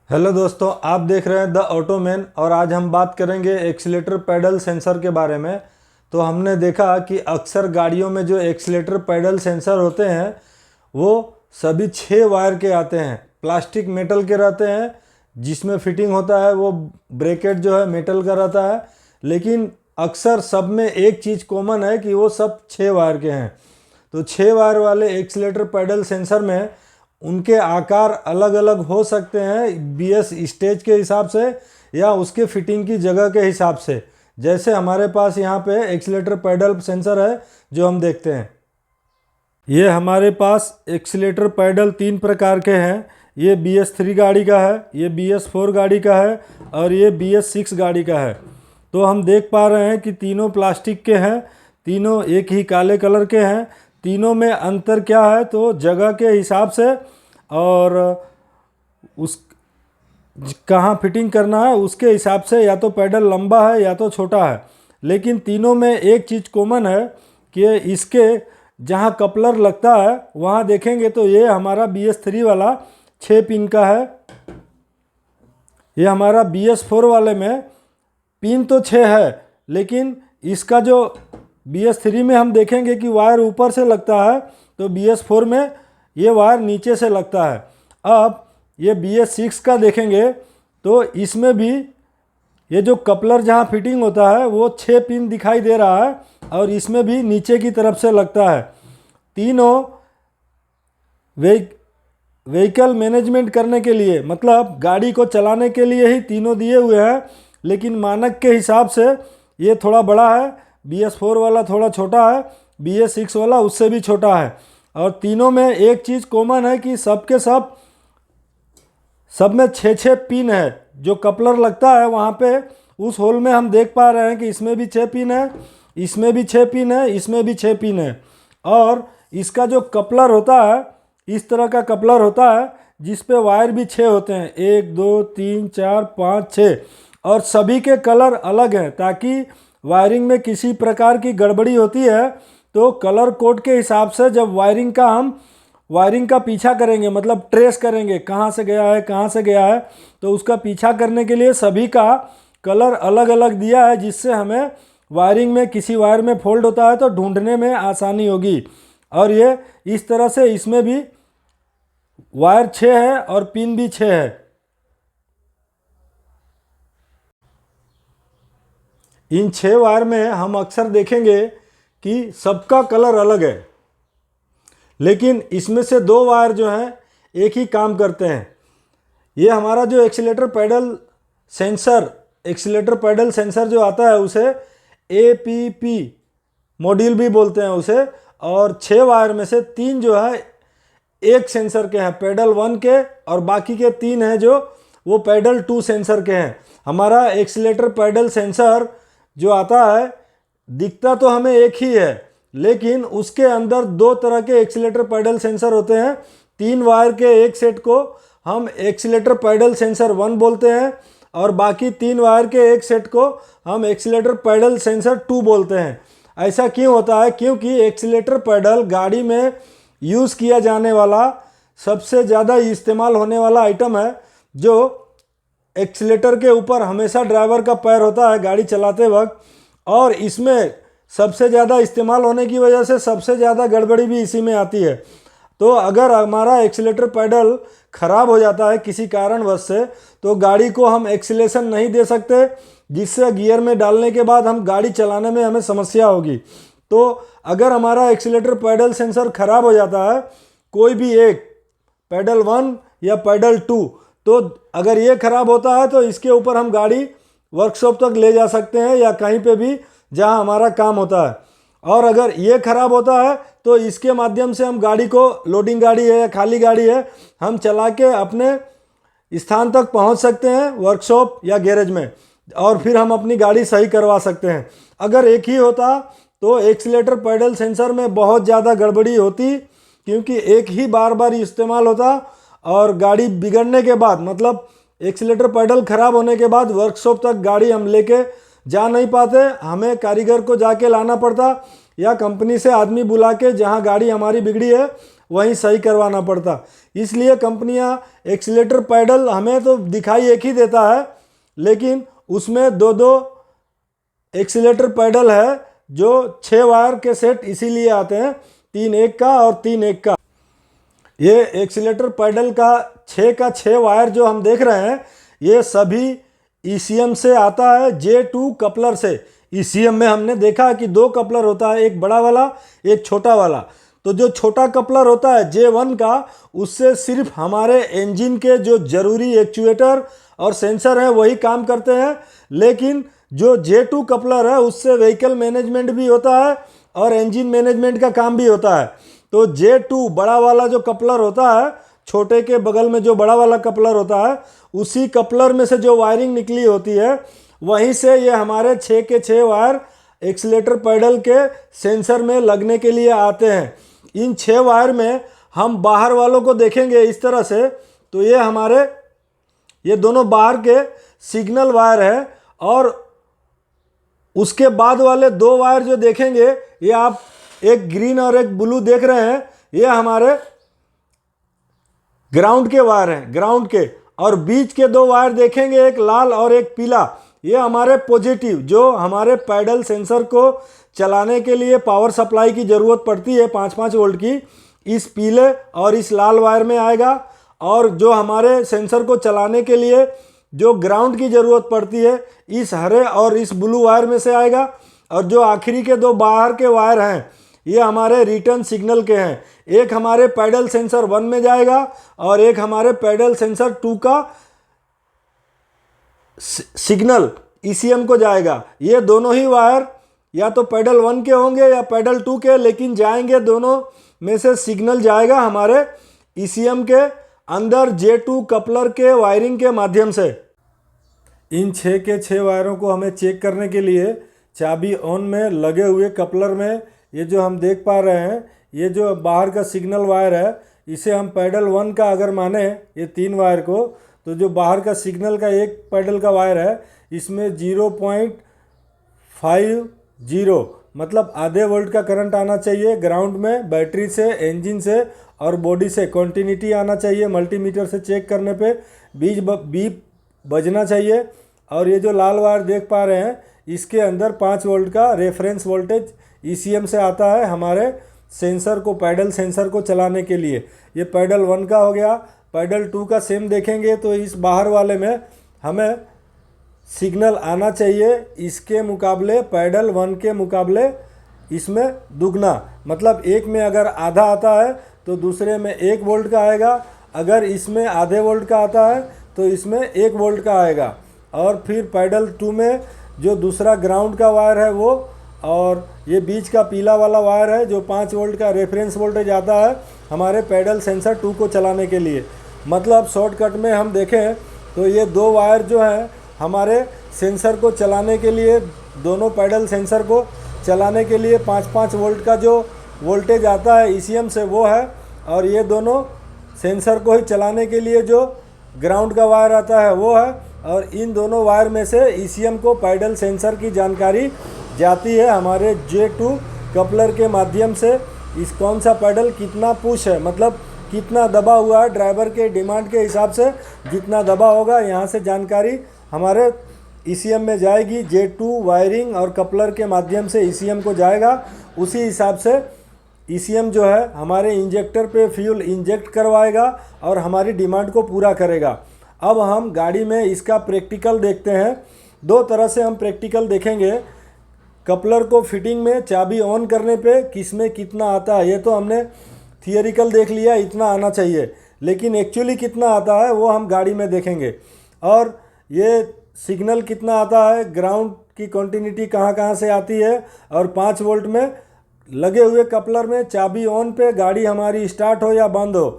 Hello दोस्तों, आप देख रहे हैं द ऑटोमैन और आज हम बात करेंगे एक्सीलेटर पैडल सेंसर के बारे में। तो हमने देखा कि अक्सर गाड़ियों में जो एक्सीलेटर पैडल सेंसर होते हैं वो सभी 6 वायर के आते हैं, प्लास्टिक मेटल के रहते हैं। जिसमें फिटिंग होता है वो ब्रैकेट जो है मेटल का रहता है, लेकिन अक्सर सब में एक चीज़ कॉमन है कि वो सब 6 वायर के हैं। तो 6 वायर वाले एक्सीलेटर पैडल सेंसर में उनके आकार अलग अलग हो सकते हैं, बीएस स्टेज के हिसाब से या उसके फिटिंग की जगह के हिसाब से। जैसे हमारे पास यहाँ पे एक्सीलेटर पैडल सेंसर है जो हम देखते हैं। ये हमारे पास एक्सीलेटर पैडल 3 प्रकार के हैं। ये BS3 गाड़ी का है, ये BS4 गाड़ी का है और ये BS6 गाड़ी का है। तो हम देख पा रहे हैं कि तीनों प्लास्टिक के हैं, तीनों एक ही काले कलर के हैं। तीनों में अंतर क्या है तो जगह के हिसाब से और उस कहाँ फिटिंग करना है उसके हिसाब से, या तो पैडल लंबा है या तो छोटा है। लेकिन तीनों में एक चीज़ कॉमन है कि इसके जहाँ कपलर लगता है वहाँ देखेंगे तो ये हमारा BS3 वाला 6 पिन का है। ये हमारा BS4 वाले में पिन तो 6 है, लेकिन इसका जो BS3 में हम देखेंगे कि वायर ऊपर से लगता है, तो BS4 में ये वायर नीचे से लगता है। अब ये BS6 का देखेंगे तो इसमें भी ये जो कपलर जहाँ फिटिंग होता है वो 6 पिन दिखाई दे रहा है और इसमें भी नीचे की तरफ से लगता है। तीनों व्हीकल मैनेजमेंट करने के लिए, मतलब गाड़ी को चलाने के लिए ही तीनों दिए हुए हैं, लेकिन मानक के हिसाब से ये थोड़ा बड़ा है, BS4 वाला थोड़ा छोटा है, BS6 वाला उससे भी छोटा है। और तीनों में एक चीज़ कॉमन है कि सब में 6 पिन है। जो कपलर लगता है वहाँ पे उस होल में हम देख पा रहे हैं कि इसमें भी 6 पिन है, इसमें भी 6 पिन है, इसमें भी 6 पिन है। और इसका जो कपलर होता है इस तरह का कपलर होता है जिस पे वायर भी 6 होते हैं, 1 2 3 4 5 6, और सभी के कलर अलग हैं ताकि वायरिंग में किसी प्रकार की गड़बड़ी होती है तो कलर कोड के हिसाब से जब वायरिंग का पीछा करेंगे, मतलब ट्रेस करेंगे कहाँ से गया है कहाँ से गया है, तो उसका पीछा करने के लिए सभी का कलर अलग अलग दिया है, जिससे हमें वायरिंग में किसी वायर में फॉल्ट होता है तो ढूंढने में आसानी होगी। और ये इस तरह से इसमें भी वायर 6 है और पिन भी 6 है। इन 6 वायर में हम अक्सर देखेंगे कि सबका कलर अलग है, लेकिन इसमें से 2 वायर जो हैं एक ही काम करते हैं। ये हमारा जो एक्सीलेटर पैडल सेंसर जो आता है उसे APP मॉड्यूल भी बोलते हैं उसे। और 6 वायर में से 3 जो है एक सेंसर के हैं, पैडल 1 के, और बाकी के 3 हैं जो वो पैडल 2 सेंसर के हैं। हमारा एक्सीलेटर पैडल सेंसर जो आता है दिखता तो हमें एक ही है, लेकिन उसके अंदर 2 तरह के एक्सीलेटर पैडल सेंसर होते हैं। 3 वायर के एक सेट को हम एक्सीलेटर पैडल सेंसर 1 बोलते हैं और बाकी 3 वायर के एक सेट को हम एक्सीलेटर पैडल सेंसर 2 बोलते हैं। ऐसा क्यों होता है? क्योंकि एक्सीलेटर पैडल गाड़ी में यूज़ किया जाने वाला सबसे ज़्यादा इस्तेमाल होने वाला आइटम है। जो एक्सीलेटर के ऊपर हमेशा ड्राइवर का पैर होता है गाड़ी चलाते वक्त, और इसमें सबसे ज़्यादा इस्तेमाल होने की वजह से सबसे ज़्यादा गड़बड़ी भी इसी में आती है। तो अगर हमारा एक्सीलेटर पैडल ख़राब हो जाता है किसी कारणवश से, तो गाड़ी को हम एक्सीलेशन नहीं दे सकते, जिससे गियर में डालने के बाद हम गाड़ी चलाने में हमें समस्या होगी। तो अगर हमारा एक्सीलेटर पैडल सेंसर ख़राब हो जाता है, कोई भी एक, पैडल 1 या पैडल 2, तो अगर ये ख़राब होता है तो इसके ऊपर हम गाड़ी वर्कशॉप तक ले जा सकते हैं या कहीं पे भी जहां हमारा काम होता है। और अगर ये ख़राब होता है तो इसके माध्यम से हम गाड़ी को, लोडिंग गाड़ी है या खाली गाड़ी है, हम चला के अपने स्थान तक पहुंच सकते हैं वर्कशॉप या गैरेज में, और फिर हम अपनी गाड़ी सही करवा सकते हैं। अगर एक ही होता तो एक्सीलेटर पैडल सेंसर में बहुत ज़्यादा गड़बड़ी होती, क्योंकि एक ही बार बार इस्तेमाल होता और गाड़ी बिगड़ने के बाद, मतलब एक्सीलेटर पैडल ख़राब होने के बाद वर्कशॉप तक गाड़ी हम लेके जा नहीं पाते, हमें कारीगर को जाके लाना पड़ता या कंपनी से आदमी बुला के जहां गाड़ी हमारी बिगड़ी है वहीं सही करवाना पड़ता। इसलिए कंपनियां एक्सीलेटर पैडल हमें तो दिखाई एक ही देता है, लेकिन उसमें दो दो एक्सीलेटर पैडल है जो 6 वायर के सेट इसीलिए आते हैं, 3 एक का और 3 एक का। ये एक्सीलेटर पैडल का 6 का 6 वायर जो हम देख रहे हैं, ये सभी ECM से आता है, J2 कपलर से। ECM में हमने देखा कि 2 कपलर होता है, एक बड़ा वाला एक छोटा वाला। तो जो छोटा कपलर होता है J1 का, उससे सिर्फ हमारे इंजन के जो जरूरी एक्चुएटर और सेंसर हैं वही काम करते हैं, लेकिन जो J2 कपलर है उससे व्हीकल मैनेजमेंट भी होता है और इंजन मैनेजमेंट का काम भी होता है। तो J2 बड़ा वाला जो कपलर होता है, छोटे के बगल में जो बड़ा वाला कपलर होता है, उसी कपलर में से जो वायरिंग निकली होती है, वहीं से ये हमारे 6 के 6 वायर एक्सीलेटर पैडल के सेंसर में लगने के लिए आते हैं। इन 6 वायर में हम बाहर वालों को देखेंगे इस तरह से, तो ये दोनों बाहर के सिग्नल वायर है, और उसके बाद वाले 2 वायर जो देखेंगे, ये आप एक ग्रीन और एक ब्लू देख रहे हैं, ये हमारे ग्राउंड के वायर हैं, ग्राउंड के। और बीच के 2 वायर देखेंगे, एक लाल और एक पीला, ये हमारे पॉजिटिव, जो हमारे पैडल सेंसर को चलाने के लिए पावर सप्लाई की ज़रूरत पड़ती है 5-5 वोल्ट की, इस पीले और इस लाल वायर में आएगा। और जो हमारे सेंसर को चलाने के लिए जो ग्राउंड की ज़रूरत पड़ती है, इस हरे और इस ब्लू वायर में से आएगा। और जो आखिरी के 2 बाहर के वायर हैं, ये हमारे रिटर्न सिग्नल के हैं। एक हमारे पैडल सेंसर 1 में जाएगा और एक हमारे पैडल सेंसर 2 का सिग्नल ECM को जाएगा। ये दोनों ही वायर या तो पैडल 1 के होंगे या पैडल 2 के, लेकिन जाएंगे दोनों में से सिग्नल जाएगा हमारे ECM के अंदर J2 कपलर के वायरिंग के माध्यम से। इन 6 के 6 वायरों को हमें चेक करने के लिए चाबी ऑन में लगे हुए कपलर में, ये जो हम देख पा रहे हैं, ये जो बाहर का सिग्नल वायर है, इसे हम पैडल 1 का अगर माने ये 3 वायर को, तो जो बाहर का सिग्नल का एक पैडल का वायर है, इसमें 0.50 मतलब आधे वोल्ट का करंट आना चाहिए ग्राउंड में, बैटरी से, इंजन से और बॉडी से कंटिन्यूटी आना चाहिए। मल्टीमीटर से चेक करने पे बीप बजना चाहिए। और ये जो लाल वायर देख पा रहे हैं, इसके अंदर 5 वोल्ट का रेफरेंस वोल्टेज ECM से आता है हमारे सेंसर को, पैडल सेंसर को चलाने के लिए। ये पैडल 1 का हो गया। पैडल 2 का सेम देखेंगे तो इस बाहर वाले में हमें सिग्नल आना चाहिए इसके मुकाबले, पैडल 1 के मुकाबले इसमें दुगना। मतलब एक में अगर आधा आता है तो दूसरे में 1 वोल्ट का आएगा, अगर इसमें आधे वोल्ट का आता है तो इसमें 1 वोल्ट का आएगा। और फिर पैडल 2 में जो दूसरा ग्राउंड का वायर है वो, और ये बीच का पीला वाला वायर है जो 5 वोल्ट का रेफरेंस वोल्टेज आता है हमारे पैडल सेंसर 2 को चलाने के लिए। मतलब शॉर्टकट में हम देखें तो ये 2 वायर जो हैं हमारे सेंसर को चलाने के लिए, दोनों पैडल सेंसर को चलाने के लिए 5-5 वोल्ट का जो वोल्टेज आता है ECM से वो है, और ये दोनों सेंसर को ही चलाने के लिए जो ग्राउंड का वायर आता है वो है। और इन दोनों वायर में से ECM को पैडल सेंसर की जानकारी जाती है हमारे J2 कपलर के माध्यम से। इस कौन सा पैडल कितना पुश है, मतलब कितना दबा हुआ है, ड्राइवर के डिमांड के हिसाब से जितना दबा होगा, यहाँ से जानकारी हमारे ECM में जाएगी। J2 वायरिंग और कपलर के माध्यम से ECM को जाएगा। उसी हिसाब से ECM जो है हमारे इंजेक्टर पे फ्यूल इंजेक्ट करवाएगा और हमारी डिमांड को पूरा करेगा। अब हम गाड़ी में इसका प्रैक्टिकल देखते हैं। 2 तरह से हम प्रैक्टिकल देखेंगे। कपलर को फिटिंग में चाबी ऑन करने पे किस में कितना आता है, ये तो हमने थियरिकल देख लिया, इतना आना चाहिए, लेकिन एक्चुअली कितना आता है वो हम गाड़ी में देखेंगे। और ये सिग्नल कितना आता है, ग्राउंड की कंटिन्यूटी कहाँ कहाँ से आती है, और 5 वोल्ट में लगे हुए कपलर में चाबी ऑन पे गाड़ी हमारी स्टार्ट हो या बंद हो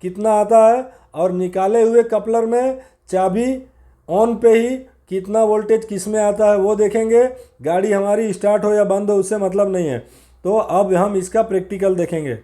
कितना आता है, और निकाले हुए कपलर में चाबी ऑन पे ही कितना वोल्टेज किस में आता है वो देखेंगे। गाड़ी हमारी स्टार्ट हो या बंद हो उससे मतलब नहीं है। तो अब हम इसका प्रैक्टिकल देखेंगे।